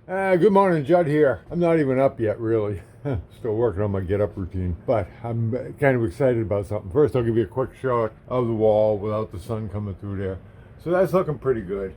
Good morning, Judd here. I'm not even up yet, really. Still working on my get up routine, but I'm kind of excited about something. First, I'll give you a quick shot of the wall without the sun coming through there. So that's looking pretty good.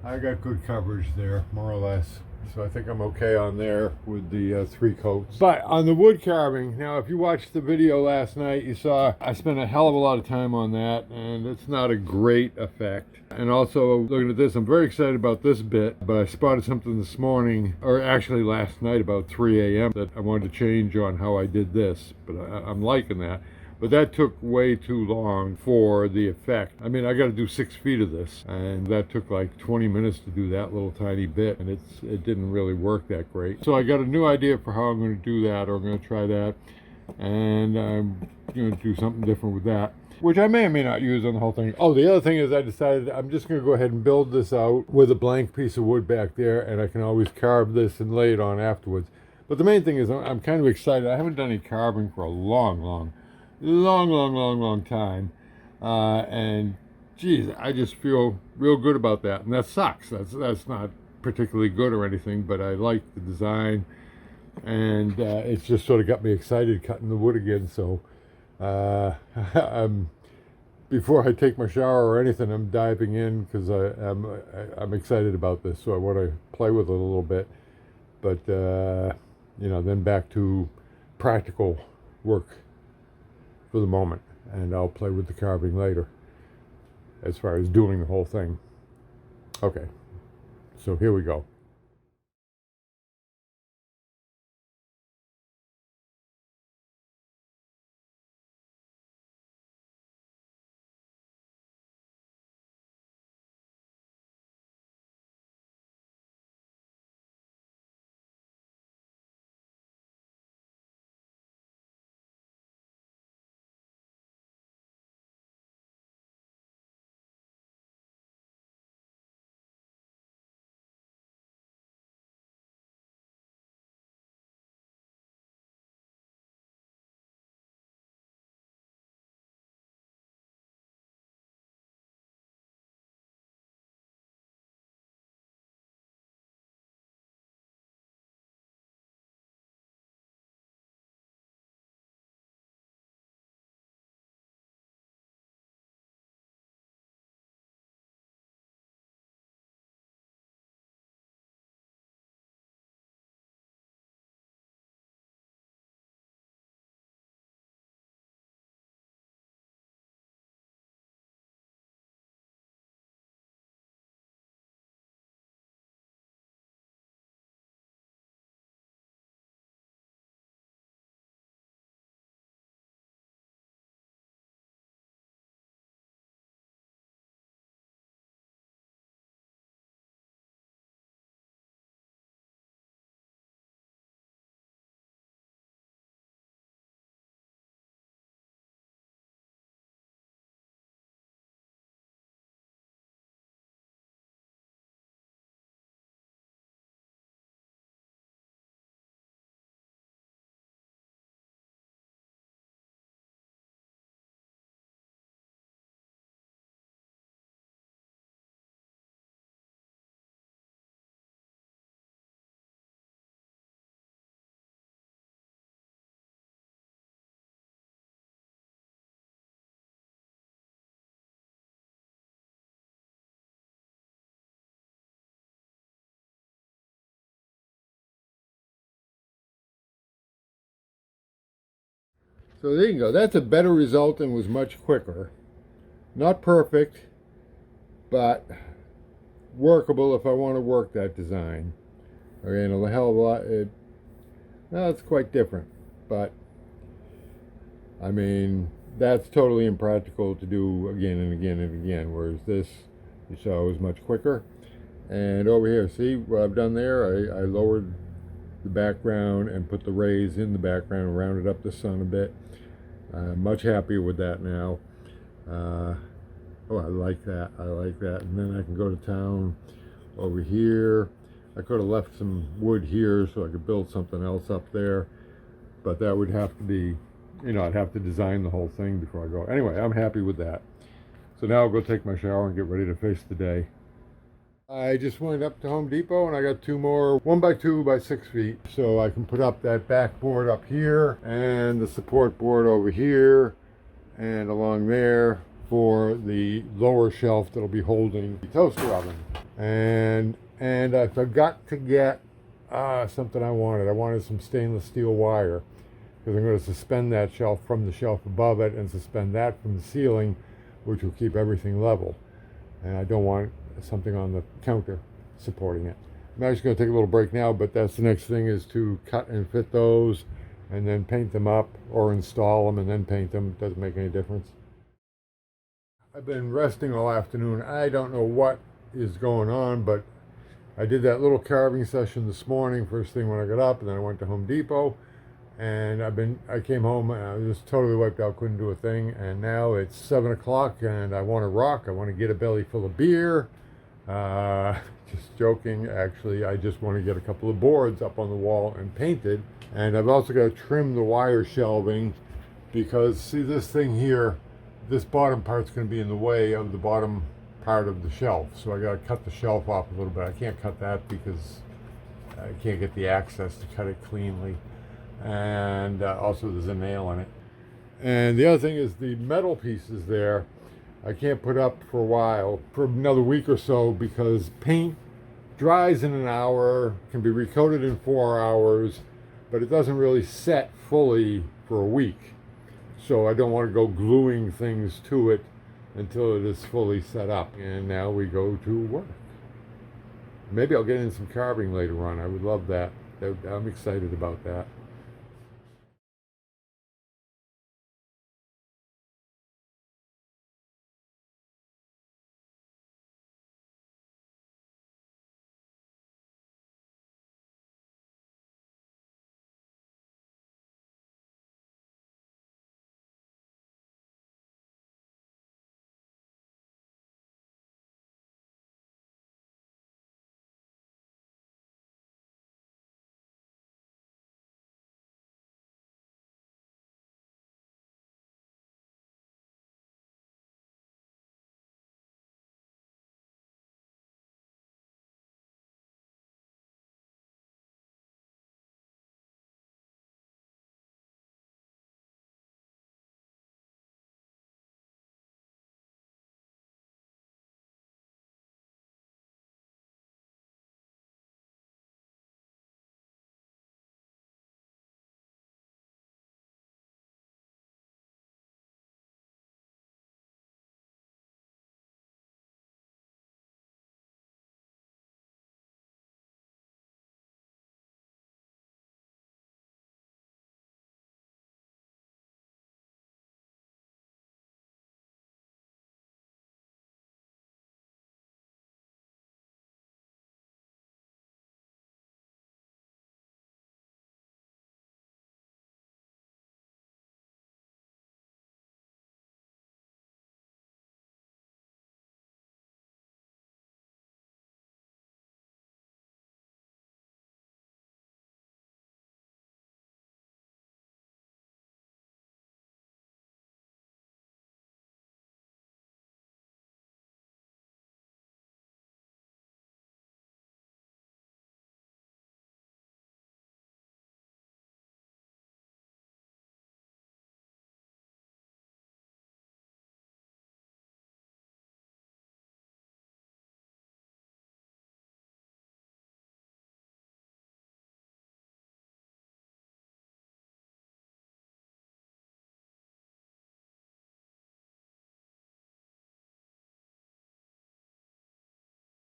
I got good coverage there, more or less. So I think I'm okay on there with the 3 coats. But on the wood carving, now if you watched the video last night, you saw I spent a hell of a lot of time on that, and it's not a great effect. And also, looking at this, I'm very excited about this bit, but I spotted something this morning, or actually last night about 3 a.m. that I wanted to change on how I did this, but I'm liking that. But that took way too long for the effect. I mean, I got to do 6 feet of this, and that took like 20 minutes to do that little tiny bit, and it didn't really work that great. So I got a new idea for how I'm going to do that, or I'm going to try that, and I'm going to do something different with that, which I may or may not use on the whole thing. Oh, the other thing is I decided I'm just going to go ahead and build this out with a blank piece of wood back there, and I can always carve this and lay it on afterwards. But the main thing is I'm kind of excited. I haven't done any carving for a long time, and geez, I just feel real good about that, and that sucks. That's not particularly good or anything, but I like the design, and it's just sort of got me excited cutting the wood again. So before I take my shower or anything, I'm diving in because I'm excited about this. So I want to play with it a little bit, but then back to practical work for the moment, and I'll play with the carving later as far as doing the whole thing. Okay, so here we go. So there you go. That's a better result and was much quicker. Not perfect, but workable if I want to work that design. Okay, and a hell of a lot. Well, it's quite different, but I mean, that's totally impractical to do again and again and again, whereas this, you saw, was much quicker. And over here, see what I've done there? I lowered the background and put the rays in the background, rounded up the sun a bit. Much happier with that now. Oh, I like that. I like that. And then I can go to town over here. I could have left some wood here so I could build something else up there, but that would have to be, I'd have to design the whole thing before I go. Anyway, I'm happy with that. So now I'll go take my shower and get ready to face the day. I just went up to Home Depot and I got two more 1x2 by 6 feet. So I can put up that backboard up here and the support board over here and along there for the lower shelf that'll be holding the toaster oven. And I forgot to get something I wanted. I wanted some stainless steel wire because I'm going to suspend that shelf from the shelf above it and suspend that from the ceiling, which will keep everything level. And I don't want something on the counter supporting it. I'm actually going to take a little break now, but that's the next thing, is to cut and fit those and then paint them up, or install them and then paint them. Doesn't make any difference. I've been resting all afternoon. I don't know what is going on, but I did that little carving session this morning, first thing when I got up, and then I went to Home Depot, and I came home and I was just totally wiped out, couldn't do a thing, and now it's 7 o'clock and I want to rock. I want to get a belly full of beer. Just joking, actually. I just want to get a couple of boards up on the wall and painted, and I've also got to trim the wire shelving because, see, this thing here, this bottom part's going to be in the way of the bottom part of the shelf, so I got to cut the shelf off a little bit. I can't cut that because I can't get the access to cut it cleanly, and also there's a nail in it. And the other thing is the metal pieces there I can't put up for a while, for another week or so, because paint dries in an hour, can be recoated in 4 hours, but it doesn't really set fully for a week. So I don't want to go gluing things to it until it is fully set up. And now we go to work. Maybe I'll get in some carving later on. I would love that. I'm excited about that.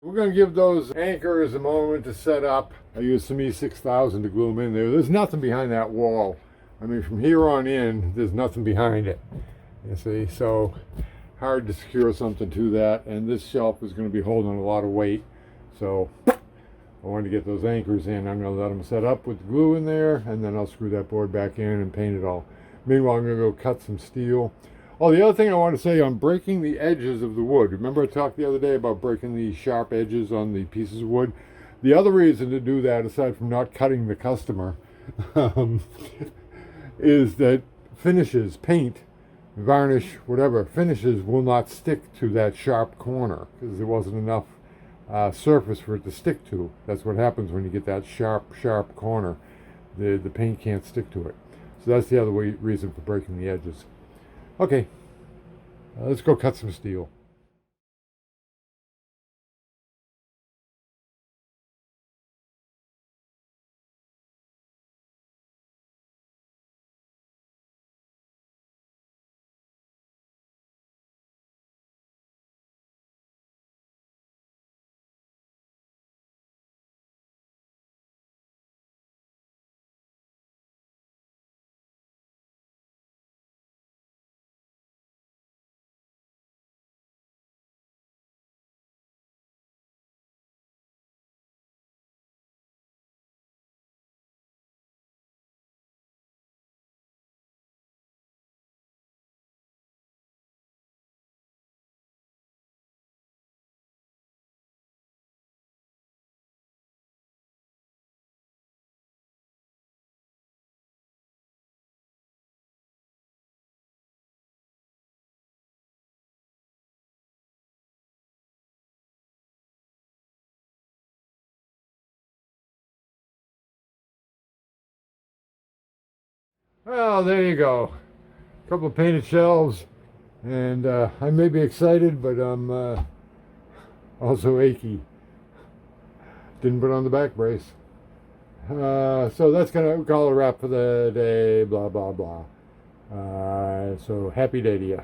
We're going to give those anchors a moment to set up. I used some E6000 to glue them in there. There's nothing behind that wall. I mean, from here on in, there's nothing behind it. You see, so hard to secure something to that. And this shelf is going to be holding a lot of weight. So I wanted to get those anchors in. I'm going to let them set up with the glue in there, and then I'll screw that board back in and paint it all. Meanwhile, I'm going to go cut some steel. Oh, the other thing I want to say on breaking the edges of the wood. Remember I talked the other day about breaking the sharp edges on the pieces of wood? The other reason to do that, aside from not cutting the customer, is that finishes, paint, varnish, whatever, finishes will not stick to that sharp corner because there wasn't enough surface for it to stick to. That's what happens when you get that sharp corner. The paint can't stick to it. So that's the other reason for breaking the edges. Okay, let's go cut some steel. Well, there you go. A couple of painted shelves, and I may be excited, but I'm also achy. Didn't put on the back brace. So that's gonna call it a wrap for the day. Blah blah blah. So happy day to you.